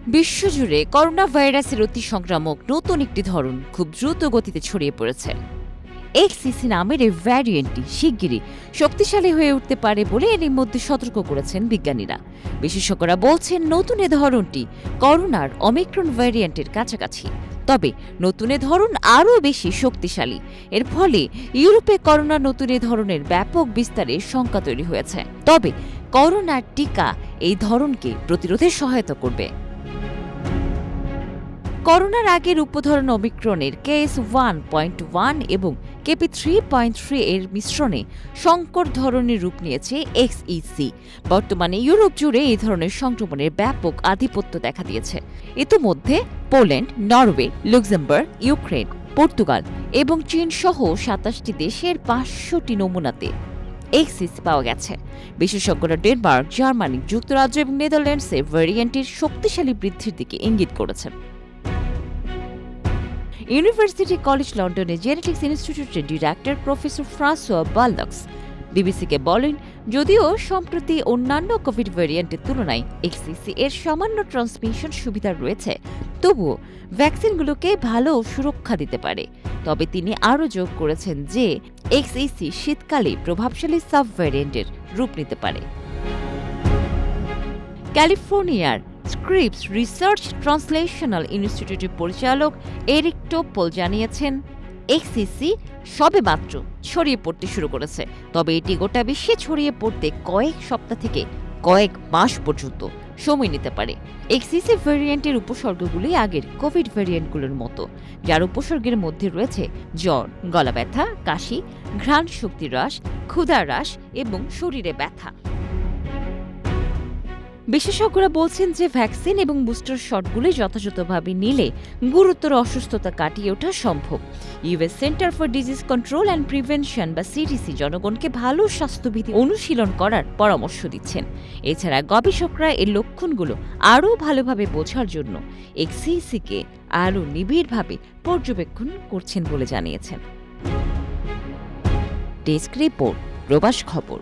বিশ্বজুড়ে করোনা ভাইরাসের অতি সংক্রামক নতুন একটি ধরন খুব দ্রুত গতিতে ছড়িয়ে পড়েছে। এক্সিসি নামের এই ভ্যারিয়েন্টটি শিগগিরই শক্তিশালী হয়ে উঠতে পারে বলে এরই মধ্যে সতর্ক করেছেন বিজ্ঞানীরা। বিশেষজ্ঞরা বলছেন নতুন এ ধরনটি করোনার ওমিক্রন ভ্যারিয়েন্টের কাছাকাছি। তবে নতুন এ ধরন আরও বেশি শক্তিশালী। এর ফলে ইউরোপে করোনা নতুন এ ধরনের ব্যাপক বিস্তারে শঙ্কা তৈরি হয়েছে। তবে করোনার টিকা এই ধরনকে প্রতিরোধে সহায়তা করবে। করোনার আগের উপধরন ওমিক্রনের KS.1.1 এবং KP.3.3 এর মিশ্রণে সংকর ধরনের রূপ নিয়েছে XEC। বর্তমানে ইউরোপ জুড়ে এই ধরনের সংক্রমণের ব্যাপক আধিপত্য দেখা দিয়েছে। ইতোমধ্যে Poland, Norway, Luxembourg, Ukraine, Portugal এবং চীন সহ ২৭টি দেশের ৫০০টি নমুনাতে XEC পাওয়া গেছে। বিশেষজ্ঞরা ডেনমার্ক, জার্মানি, যুক্তরাজ্য এবং নেদারল্যান্ডসে ভ্যারিয়েন্টের শক্তিশালী বৃদ্ধির দিকে ইঙ্গিত করেছেন। ইউনিভার্সিটি কলেজ লন্ডনের জেনেটিক্স ইনস্টিটিউটের ডিরেক্টর প্রফেসর ফ্রাঁসোয়া বালদাক্স বিবিসিকে বলেন, যদিও সম্প্রতি অন্যান্য কোভিড ভ্যারিয়েন্টের তুলনায় XEC এর সামান্য ট্রান্সমিশন সুবিধা রয়েছে, তবুও ভ্যাকসিনগুলোকে ভালো সুরক্ষা দিতে পারে। তবে তিনি আরও যোগ করেছেন যে XEC শীতকালে প্রভাবশালী সাব ভ্যারিয়েন্টের রূপ নিতে পারে। ক্যালিফোর্নিয়ার স্ক্রিপস রিসার্চ ট্রান্সলেশনাল ইনস্টিটিউটের পরিচালক এরিক টোপল জানিয়েছেন, XEC সবেমাত্র ছড়িয়ে পড়তে শুরু করেছে। তবে এটি গোটা বিশ্বে ছড়িয়ে পড়তে কয়েক সপ্তাহ থেকে কয়েক মাস পর্যন্ত সময় নিতে পারে। XEC ভ্যারিয়েন্টের উপসর্গগুলি আগের কোভিড ভ্যারিয়েন্টগুলোর মতো, যার উপসর্গের মধ্যে রয়েছে জ্বর, গলা ব্যথা, কাশি, ঘ্রাণ শক্তি হ্রাস, ক্ষুধা হ্রাস এবং শরীরে ব্যথা। বিশেষজ্ঞরা বলছেন যে ভ্যাকসিন এবং বুস্টার শটগুলি যথাযথভাবে নিলে গুরুতর অসুস্থতা কাটিয়ে ওঠা সম্ভব। US centre for disease control and prevention বা CDC জনগণকে ভালো স্বাস্থ্যবিধি অনুশীলন করার পরামর্শ দিচ্ছেন। এছাড়া গবেষকরা এর লক্ষণগুলো আরও ভালোভাবে বোঝার জন্য XEC-কে আরও নিবিড়ভাবে পর্যবেক্ষণ করছেন বলে জানিয়েছেন। ডেস্ক রিপোর্ট, প্রবাস খবর।